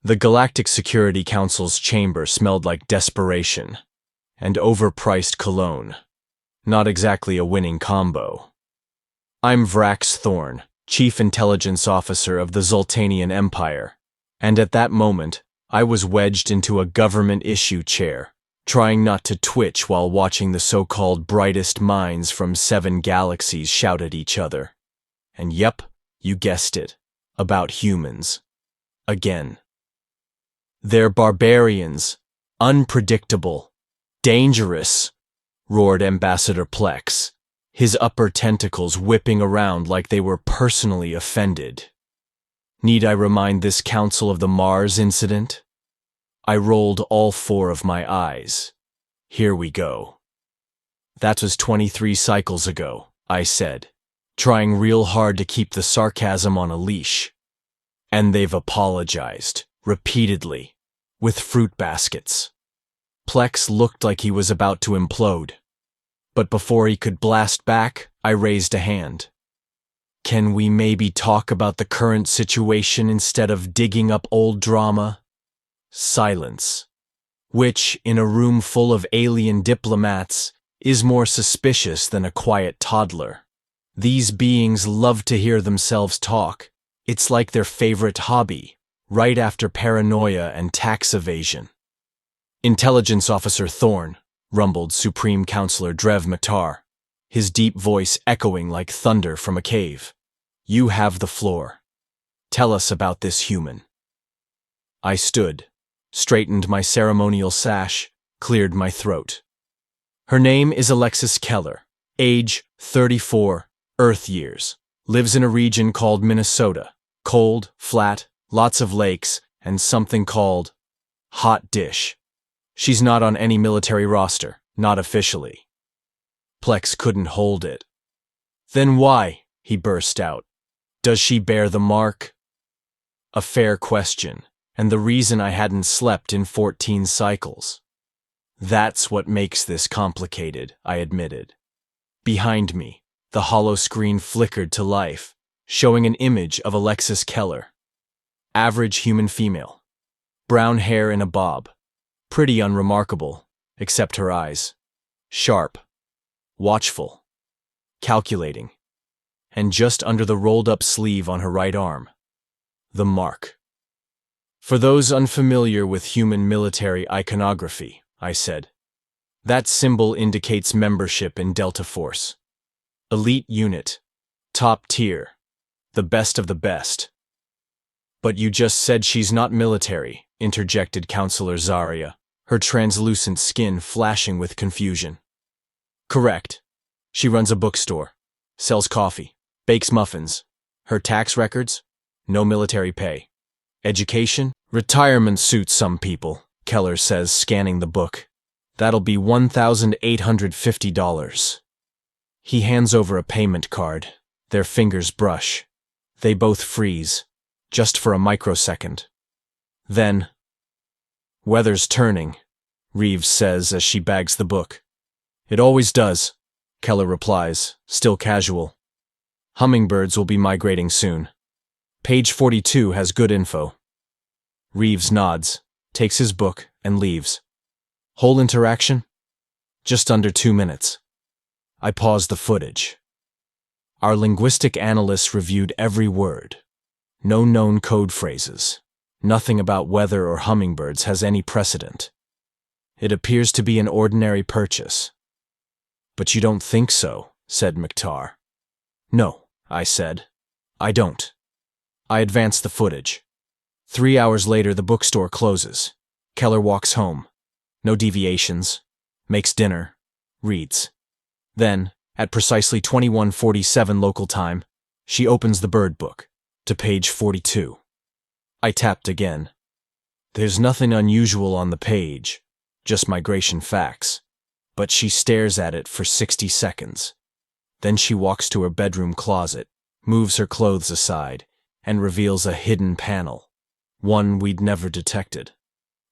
The Galactic Security Council's chamber smelled like desperation and overpriced cologne. Not exactly a winning combo. I'm Vrax Thorn, Chief Intelligence Officer of the Zoltanian Empire, and at that moment, I was wedged into a government-issue chair, trying not to twitch while watching the so-called brightest minds from 7 galaxies shout at each other. And yep, you guessed it, about humans. Again. They're barbarians, unpredictable, dangerous, roared Ambassador Plex, his upper tentacles whipping around like they were personally offended. Need I remind this council of the Mars incident? I rolled all 4 of my eyes. Here we go. That was 23 cycles ago, I said, trying real hard to keep the sarcasm on a leash. And they've apologized, repeatedly, with fruit baskets. Plex looked like he was about to implode. But before he could blast back, I raised a hand. Can we maybe talk about the current situation instead of digging up old drama? Silence. Which, in a room full of alien diplomats, is more suspicious than a quiet toddler. These beings love to hear themselves talk. It's like their favorite hobby, right after paranoia and tax evasion. Intelligence Officer Thorn, rumbled Supreme Counselor Drev Maktar, his deep voice echoing like thunder from a cave. You have the floor. Tell us about this human. I stood, straightened my ceremonial sash, cleared my throat. Her name is Alexis Keller, age 34, Earth years, lives in a region called Minnesota, cold, flat, lots of lakes, and something called hot dish. She's not on any military roster, not officially. Plex couldn't hold it. Then why, he burst out, does she bear the mark? A fair question, and the reason I hadn't slept in 14 cycles. That's what makes this complicated, I admitted. Behind me, the hollow screen flickered to life, showing an image of Alexis Keller. Average human female. Brown hair in a bob. Pretty unremarkable, except her eyes. Sharp. Watchful. Calculating. And just under the rolled-up sleeve on her right arm, the mark. For those unfamiliar with human military iconography, I said, that symbol indicates membership in Delta Force. Elite unit. Top tier. The best of the best. But you just said she's not military, interjected Counselor Zarya, her translucent skin flashing with confusion. Correct. She runs a bookstore, sells coffee, bakes muffins. Her tax records? No military pay. Education? Retirement suits some people, Keller says, scanning the book. That'll be $1,850. He hands over a payment card. Their fingers brush. They both freeze, just for a microsecond. Then, weather's turning, Reeves says as she bags the book. It always does, Keller replies, still casual. Hummingbirds will be migrating soon. Page 42 has good info. Reeves nods, takes his book, and leaves. Whole interaction? Just under 2 minutes. I paused the footage. Our linguistic analysts reviewed every word. No known code phrases. Nothing about weather or hummingbirds has any precedent. It appears to be an ordinary purchase. But you don't think so, said Maktar. No, I said. I don't. I advanced the footage. 3 hours later, the bookstore closes. Keller walks home. No deviations. Makes dinner. Reads. Then, at precisely 21:47 local time, she opens the bird book, to page 42. I tapped again. There's nothing unusual on the page, just migration facts. But she stares at it for 60 seconds. Then she walks to her bedroom closet, moves her clothes aside, and reveals a hidden panel, one we'd never detected.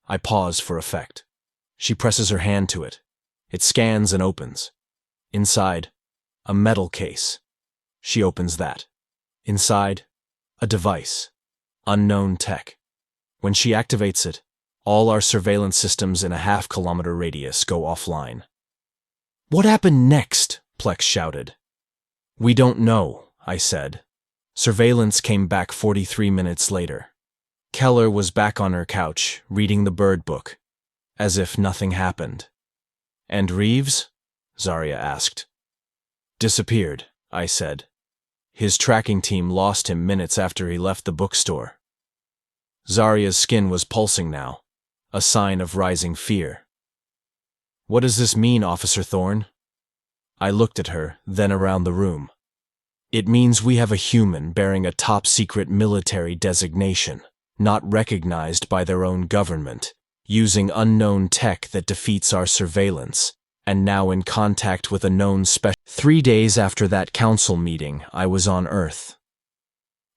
I pause for effect. She presses her hand to it. It scans and opens. Inside, a metal case. She opens that. Inside, a device. Unknown tech. When she activates it, all our surveillance systems in a half-kilometer radius go offline. What happened next? Plex shouted. We don't know, I said. Surveillance came back 43 minutes later. Keller was back on her couch, reading the bird book, as if nothing happened. And Reeves? Zarya asked. Disappeared, I said. His tracking team lost him minutes after he left the bookstore. Zarya's skin was pulsing now, a sign of rising fear. What does this mean, Officer Thorne? I looked at her, then around the room. It means we have a human bearing a top-secret military designation, not recognized by their own government, using unknown tech that defeats our surveillance, and now in contact with a known 3 days after that council meeting, I was on Earth.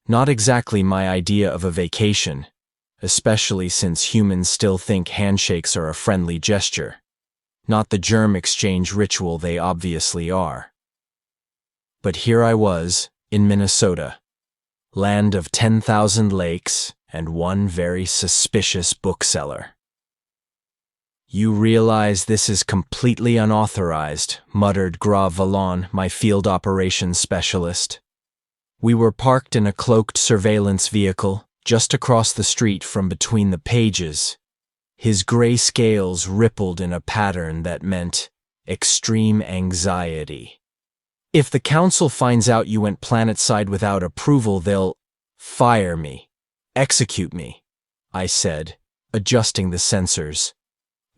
Not exactly my idea of a vacation, especially since humans still think handshakes are a friendly gesture, not the germ exchange ritual they obviously are. But here I was, in Minnesota, land of 10,000 lakes and one very suspicious bookseller. You realize this is completely unauthorized, muttered Gra Vallon, my field operations specialist. We were parked in a cloaked surveillance vehicle just across the street from between the pages. His gray scales rippled in a pattern that meant extreme anxiety. If the council finds out you went planetside without approval, they'll fire me, execute me, I said, adjusting the sensors.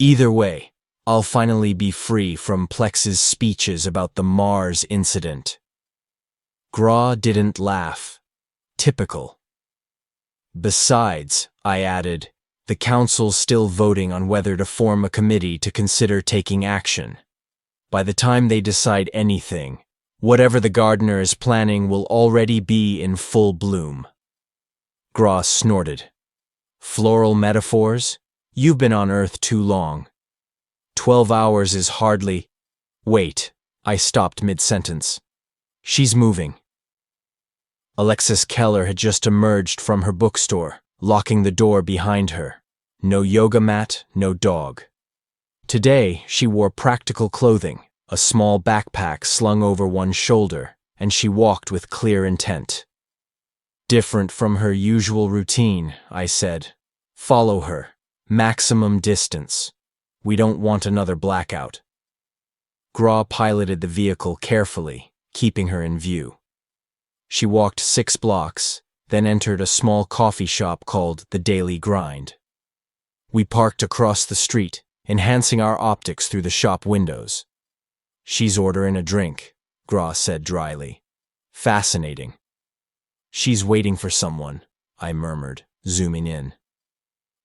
Either way, I'll finally be free from Plex's speeches about the Mars incident. Gra didn't laugh. Typical. Besides, I added, the council's still voting on whether to form a committee to consider taking action. By the time they decide anything, whatever the gardener is planning will already be in full bloom. Gra snorted. Floral metaphors? You've been on Earth too long. 12 hours is hardly… Wait, I stopped mid-sentence. She's moving. Alexis Keller had just emerged from her bookstore, locking the door behind her. No yoga mat, no dog. Today, she wore practical clothing, a small backpack slung over one shoulder, and she walked with clear intent. Different from her usual routine, I said. Follow her. Maximum distance. We don't want another blackout. Gra piloted the vehicle carefully, keeping her in view. She walked 6 blocks, then entered a small coffee shop called The Daily Grind. We parked across the street, enhancing our optics through the shop windows. She's ordering a drink, Gra said dryly. Fascinating. She's waiting for someone, I murmured, zooming in.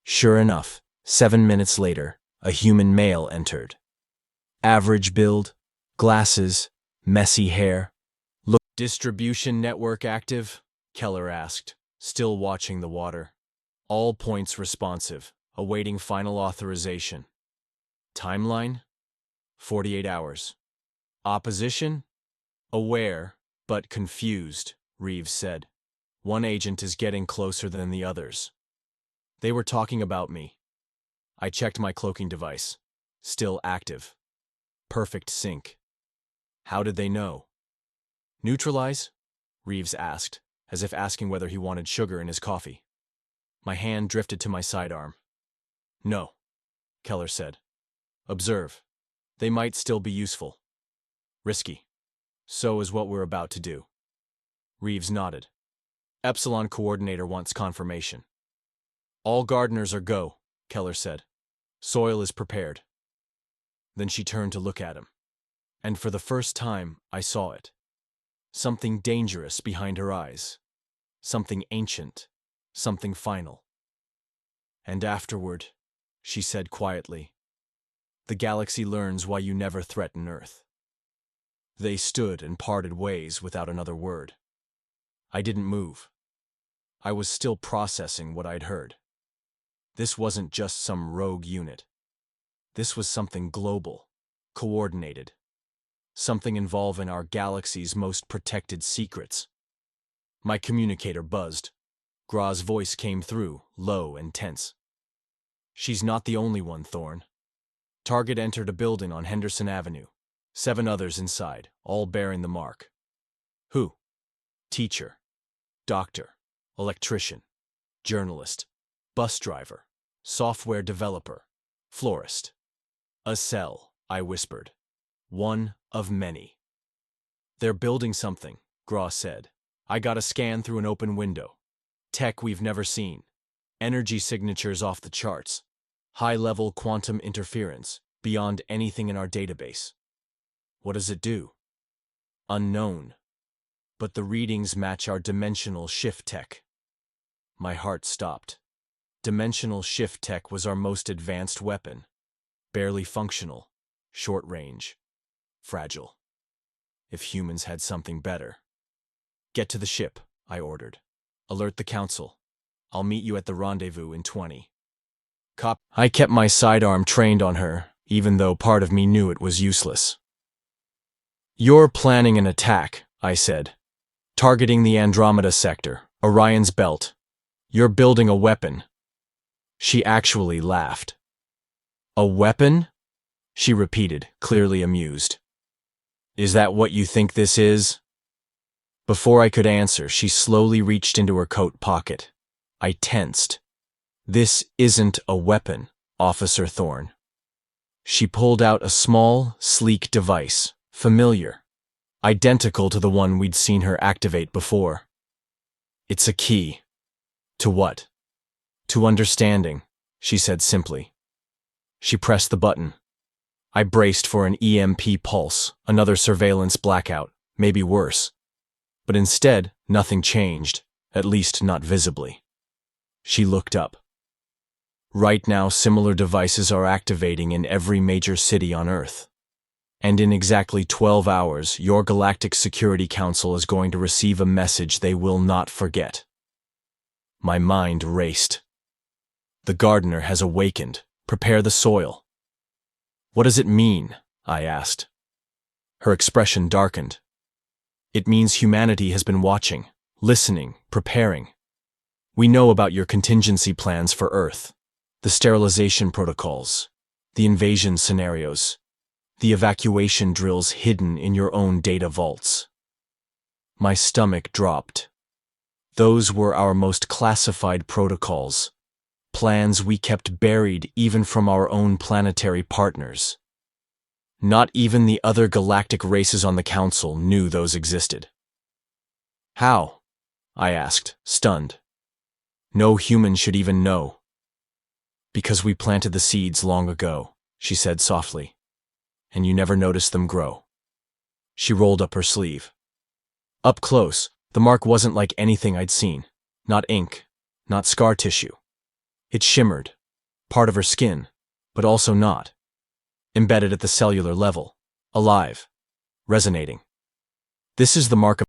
Sure enough, 7 minutes later, a human male entered. Average build, glasses, messy hair. Look. Distribution network active? Keller asked, still watching the water. All points responsive, awaiting final authorization. Timeline? 48 hours. Opposition? Aware, but confused, Reeves said. One agent is getting closer than the others. They were talking about me. I checked my cloaking device. Still active. Perfect sync. How did they know? Neutralize? Reeves asked, as if asking whether he wanted sugar in his coffee. My hand drifted to my sidearm. No, Keller said. Observe. They might still be useful. Risky. So is what we're about to do. Reeves nodded. Epsilon coordinator wants confirmation. All gardeners are go, Keller said. Soil is prepared. Then she turned to look at him. And for the first time, I saw it. Something dangerous behind her eyes. Something ancient. Something final. And afterward, she said quietly, the galaxy learns why you never threaten Earth. They stood and parted ways without another word. I didn't move. I was still processing what I'd heard. This wasn't just some rogue unit. This was something global, coordinated. Something involving our galaxy's most protected secrets. My communicator buzzed. Gra's voice came through, low and tense. She's not the only one, Thorn. Target entered a building on Henderson Avenue. 7 others inside, all bearing the mark. Who? Teacher, doctor, electrician, journalist, bus driver, software developer, florist. A cell, I whispered. One of many. They're building something, Gra said. I got a scan through an open window. Tech we've never seen. Energy signatures off the charts. High-level quantum interference, beyond anything in our database. What does it do? Unknown. But the readings match our dimensional shift tech. My heart stopped. Dimensional shift tech was our most advanced weapon. Barely functional, short range, fragile. If humans had something better. Get to the ship, I ordered. Alert the council. I'll meet you at the rendezvous in 20. I kept my sidearm trained on her, even though part of me knew it was useless. You're planning an attack, I said. Targeting the Andromeda sector, Orion's belt. You're building a weapon. She actually laughed. A weapon? She repeated, clearly amused. Is that what you think this is? Before I could answer, she slowly reached into her coat pocket. I tensed. This isn't a weapon, Officer Thorn. She pulled out a small, sleek device, familiar, identical to the one we'd seen her activate before. It's a key. To what? To understanding, she said simply. She pressed the button. I braced for an EMP pulse, another surveillance blackout, maybe worse. But instead, nothing changed, at least not visibly. She looked up. Right now, similar devices are activating in every major city on Earth. And in exactly 12 hours, your Galactic Security Council is going to receive a message they will not forget. My mind raced. The gardener has awakened. Prepare the soil. What does it mean? I asked. Her expression darkened. It means humanity has been watching, listening, preparing. We know about your contingency plans for Earth, the sterilization protocols, the invasion scenarios, the evacuation drills hidden in your own data vaults. My stomach dropped. Those were our most classified protocols, plans we kept buried even from our own planetary partners. Not even the other galactic races on the Council knew those existed. How? I asked, stunned. No human should even know. Because we planted the seeds long ago, she said softly, and you never noticed them grow. She rolled up her sleeve. Up close, the mark wasn't like anything I'd seen. Not ink, not scar tissue. It shimmered, part of her skin, but also not. Embedded at the cellular level, alive, resonating. This is the mark of